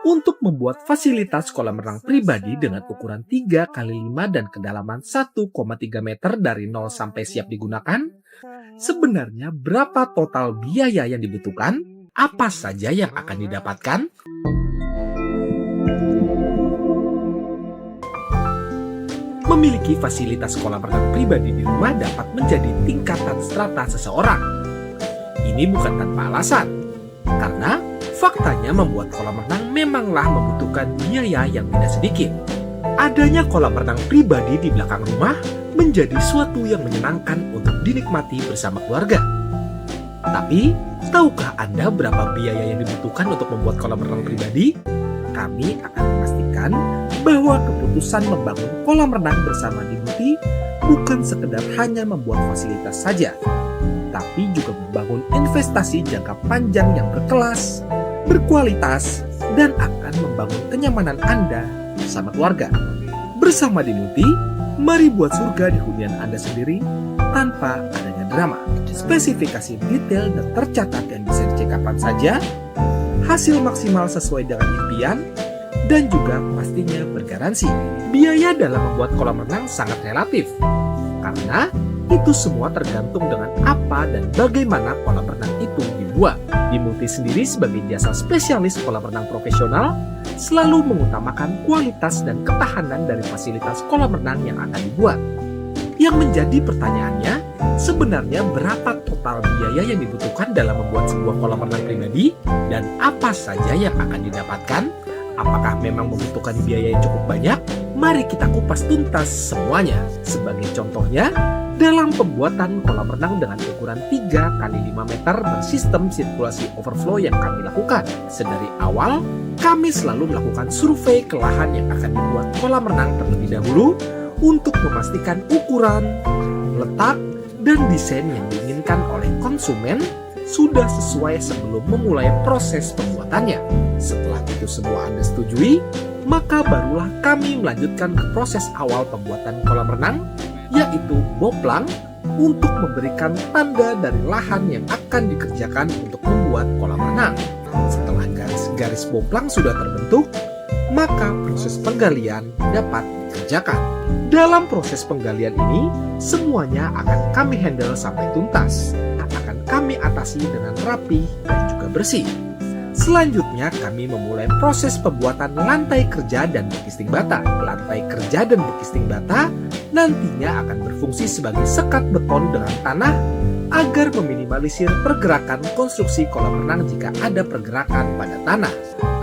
Untuk membuat fasilitas kolam renang pribadi dengan ukuran 3 kali 5 dan kedalaman 1,3 meter dari nol sampai siap digunakan, sebenarnya berapa total biaya yang dibutuhkan? Apa saja yang akan didapatkan? Memiliki fasilitas kolam renang pribadi di rumah dapat menjadi tingkatan strata seseorang. Ini bukan tanpa alasan, karena faktanya membuat kolam renang memanglah membutuhkan biaya yang tidak sedikit. Adanya kolam renang pribadi di belakang rumah menjadi suatu yang menyenangkan untuk dinikmati bersama keluarga. Tapi, tahukah Anda berapa biaya yang dibutuhkan untuk membuat kolam renang pribadi? Kami akan memastikan bahwa keputusan membangun kolam renang bersama Dimuti bukan sekedar hanya membuat fasilitas saja, tapi juga membangun investasi jangka panjang yang berkelas, berkualitas, dan akan membangun kenyamanan Anda bersama keluarga. Bersama Dimuti, mari buat surga di hunian Anda sendiri tanpa adanya drama. Spesifikasi detail dan tercatat yang bisa dicek kapan saja, hasil maksimal sesuai dengan impian, dan juga pastinya bergaransi. Biaya dalam membuat kolam renang sangat relatif, karena itu semua tergantung dengan apa dan bagaimana kolam renang itu dibuat. Dimuti sendiri sebagai jasa spesialis kolam renang profesional selalu mengutamakan kualitas dan ketahanan dari fasilitas kolam renang yang akan dibuat. Yang menjadi pertanyaannya, sebenarnya berapa total biaya yang dibutuhkan dalam membuat sebuah kolam renang pribadi dan apa saja yang akan didapatkan? Apakah memang membutuhkan biaya yang cukup banyak? Mari kita kupas tuntas semuanya. Sebagai contohnya, dalam pembuatan kolam renang dengan ukuran 3 kali 5 meter bersistem sirkulasi overflow yang kami lakukan. Sedari awal, kami selalu melakukan survei ke lahan yang akan dibuat kolam renang terlebih dahulu untuk memastikan ukuran, letak, dan desain yang diinginkan oleh konsumen sudah sesuai sebelum memulai proses pembuatannya. Setelah itu semua Anda setujui, maka barulah kami melanjutkan ke proses awal pembuatan kolam renang, yaitu boplang, untuk memberikan tanda dari lahan yang akan dikerjakan untuk membuat kolam renang. Setelah garis-garis boplang sudah terbentuk, maka proses penggalian dapat dikerjakan. Dalam proses penggalian ini, semuanya akan kami handle sampai tuntas. Akan kami atasi dengan rapi dan juga bersih. Selanjutnya kami memulai proses pembuatan lantai kerja dan bekisting bata. Lantai kerja dan bekisting bata nantinya akan berfungsi sebagai sekat beton dengan tanah agar meminimalisir pergerakan konstruksi kolam renang jika ada pergerakan pada tanah,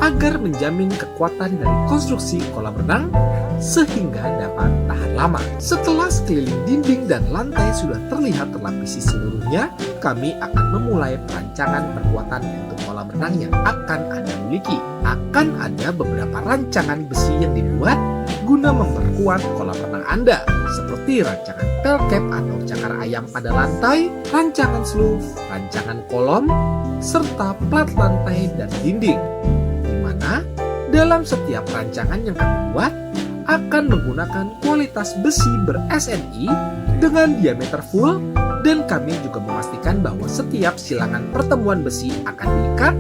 agar menjamin kekuatan dari konstruksi kolam renang sehingga dapat tahan lama. Setelah sekeliling dinding dan lantai sudah terlihat terlapisi seluruhnya, kami akan memulai perancangan perkuatan untuk kolam renang yang akan Anda miliki. Akan ada beberapa rancangan besi yang dibuat guna memperkuat kolam renang Anda, seperti rancangan pelcap atau cakar ayam pada lantai, rancangan sloof, rancangan kolom, serta plat lantai dan dinding. Di mana dalam setiap rancangan yang kami buat akan menggunakan kualitas besi ber-SNI dengan diameter full, dan kami juga memastikan bahwa setiap silangan pertemuan besi akan diikat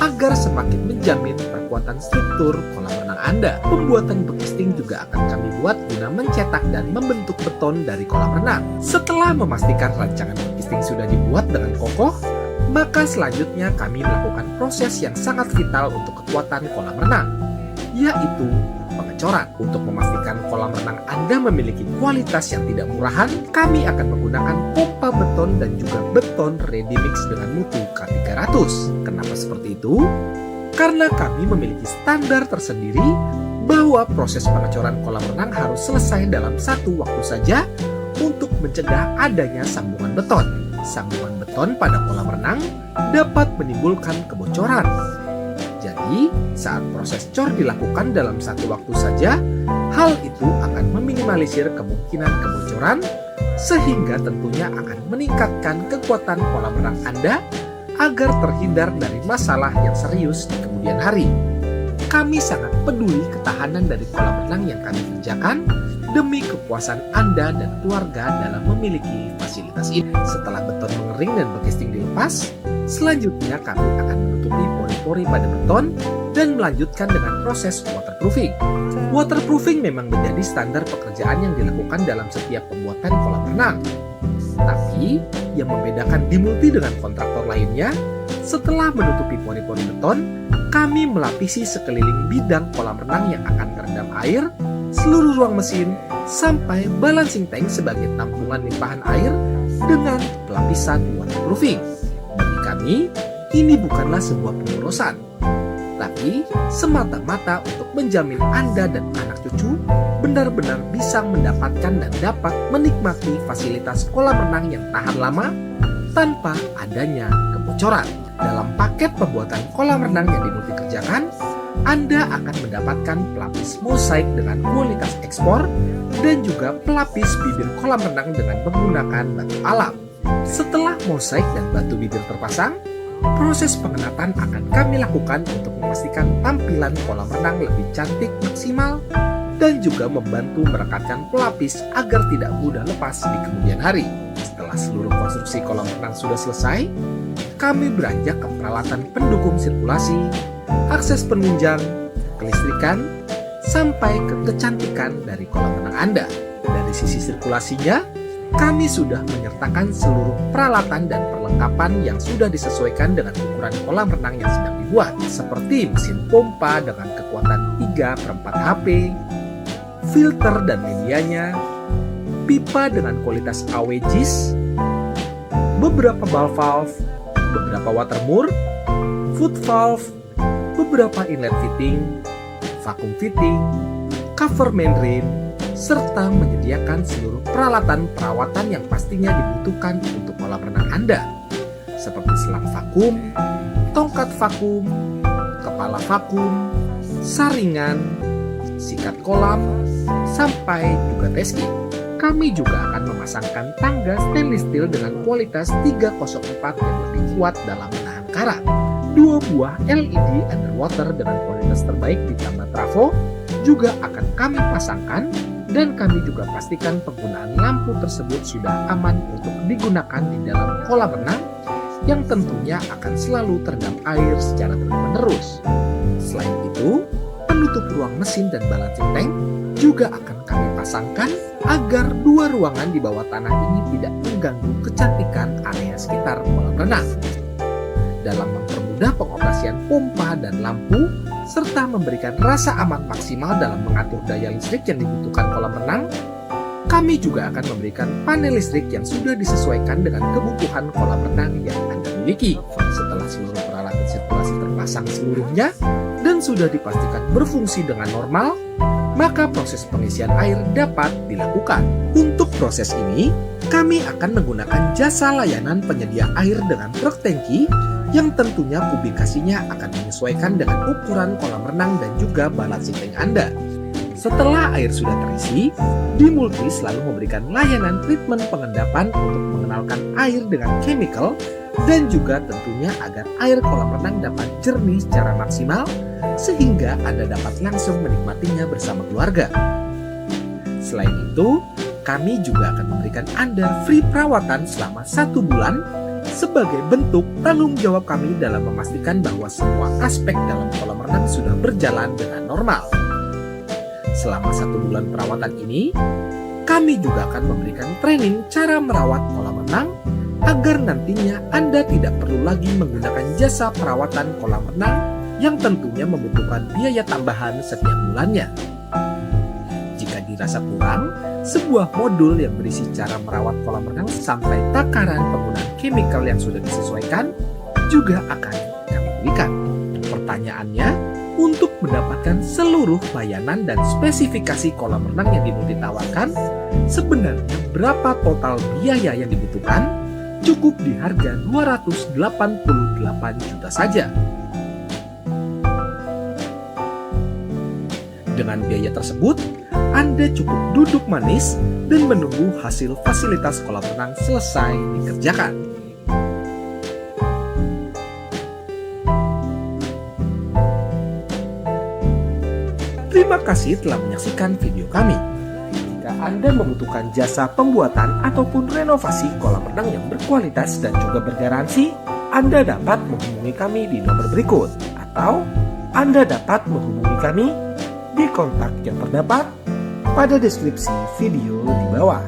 agar semakin menjamin perkuatan struktur kolam renang Anda. Pembuatan bekisting juga akan kami buat guna mencetak dan membentuk beton dari kolam renang. Setelah memastikan rancangan bekisting sudah dibuat dengan kokoh, maka selanjutnya kami melakukan proses yang sangat vital untuk kekuatan kolam renang, yaitu pengecoran. Untuk memastikan kolam renang Anda memiliki kualitas yang tidak murahan, kami akan menggunakan pompa beton dan juga beton ready mix dengan mutu K300. Kenapa seperti itu? Karena kami memiliki standar tersendiri bahwa proses pengecoran kolam renang harus selesai dalam satu waktu saja untuk mencegah adanya sambungan beton. Sambungan beton pada kolam renang dapat menimbulkan kebocoran. Jadi, saat proses cor dilakukan dalam satu waktu saja, hal itu akan meminimalisir kemungkinan kebocoran, sehingga tentunya akan meningkatkan kekuatan kolam renang Anda agar terhindar dari masalah yang serius di kemudian hari. Kami sangat peduli ketahanan dari kolam renang yang kami kerjakan demi kepuasan Anda dan keluarga dalam memiliki fasilitas ini. Setelah beton mengering dan bekisting dilepas, selanjutnya kami akan menutupi pori-pori pori pada beton dan melanjutkan dengan proses waterproofing. Waterproofing memang menjadi standar pekerjaan yang dilakukan dalam setiap pembuatan kolam renang. Tapi, yang membedakan Dimulti dengan kontraktor lainnya, setelah menutupi pori-pori beton, kami melapisi sekeliling bidang kolam renang yang akan terendam air, seluruh ruang mesin, sampai balancing tank sebagai tampungan limpahan air dengan pelapisan waterproofing. Bagi kami, ini bukanlah sebuah pemborosan, tapi semata-mata untuk menjamin Anda dan anak cucu benar-benar bisa mendapatkan dan dapat menikmati fasilitas kolam renang yang tahan lama tanpa adanya kebocoran. Dalam paket pembuatan kolam renang yang Dimulti kerjakan, Anda akan mendapatkan pelapis mosaik dengan kualitas ekspor dan juga pelapis bibir kolam renang dengan menggunakan batu alam. Setelah mosaik dan batu bibir terpasang, proses pengenatan akan kami lakukan untuk memastikan tampilan kolam renang lebih cantik maksimal dan juga membantu merekatkan pelapis agar tidak mudah lepas di kemudian hari. Setelah seluruh konstruksi kolam renang sudah selesai, kami beranjak ke peralatan pendukung sirkulasi, akses penunjang, kelistrikan, sampai ke kecantikan dari kolam renang Anda. Dari sisi sirkulasinya, kami sudah menyertakan seluruh peralatan dan perlengkapan yang sudah disesuaikan dengan ukuran kolam renang yang sedang dibuat, seperti mesin pompa dengan kekuatan 3/4 HP, filter dan medianya, pipa dengan kualitas AW-JIS, beberapa valve, beberapa water mur, foot valve, beberapa inlet fitting, vacuum fitting, cover main drain, serta menyediakan seluruh peralatan perawatan yang pastinya dibutuhkan untuk kolam renang Anda, seperti selang vakum, tongkat vakum, kepala vakum, saringan, sikat kolam, sampai juga teskit. Kami juga akan memasangkan tangga stainless steel dengan kualitas 304 yang lebih kuat dalam menahan karat. 2 buah LED underwater dengan kualitas terbaik ditambah trafo juga akan kami pasangkan, dan kami juga pastikan penggunaan lampu tersebut sudah aman untuk digunakan di dalam kolam renang yang tentunya akan selalu terendam air secara terus-menerus. Selain itu, penutup ruang mesin dan balancing tank juga akan kami pasangkan agar 2 ruangan di bawah tanah ini tidak mengganggu kecantikan area sekitar kolam renang. Dalam mempermudah pengoperasian pompa dan lampu, serta memberikan rasa aman maksimal dalam mengatur daya listrik yang dibutuhkan kolam renang, kami juga akan memberikan panel listrik yang sudah disesuaikan dengan kebutuhan kolam renang yang Anda miliki. Setelah seluruh peralatan sirkulasi terpasang seluruhnya dan sudah dipastikan berfungsi dengan normal, maka proses pengisian air dapat dilakukan. Untuk proses ini, kami akan menggunakan jasa layanan penyedia air dengan truk tangki yang tentunya publikasinya akan menyesuaikan dengan ukuran kolam renang dan juga balancing tank Anda. Setelah air sudah terisi, Dimulti selalu memberikan layanan treatment pengendapan untuk mengenalkan air dengan chemical dan juga tentunya agar air kolam renang dapat jernih secara maksimal sehingga Anda dapat langsung menikmatinya bersama keluarga. Selain itu, kami juga akan memberikan Anda free perawatan selama 1 bulan sebagai bentuk tanggung jawab kami dalam memastikan bahwa semua aspek dalam kolam renang sudah berjalan dengan normal. Selama 1 bulan perawatan ini, kami juga akan memberikan training cara merawat kolam renang agar nantinya Anda tidak perlu lagi menggunakan jasa perawatan kolam renang yang tentunya membutuhkan biaya tambahan setiap bulannya. Jika dirasa kurang, sebuah modul yang berisi cara merawat kolam renang sampai takaran penggunaan chemical yang sudah disesuaikan juga akan kami berikan. Pertanyaannya, untuk mendapatkan seluruh layanan dan spesifikasi kolam renang yang Dimulti tawarkan, sebenarnya berapa total biaya yang dibutuhkan? Cukup di harga 288 juta saja. Dengan biaya tersebut, Anda cukup duduk manis dan menunggu hasil fasilitas kolam renang selesai dikerjakan. Terima kasih telah menyaksikan video kami. Jika Anda membutuhkan jasa pembuatan ataupun renovasi kolam renang yang berkualitas dan juga bergaransi, Anda dapat menghubungi kami di nomor berikut atau Anda dapat menghubungi kami di kontak yang terdapat pada deskripsi video di bawah.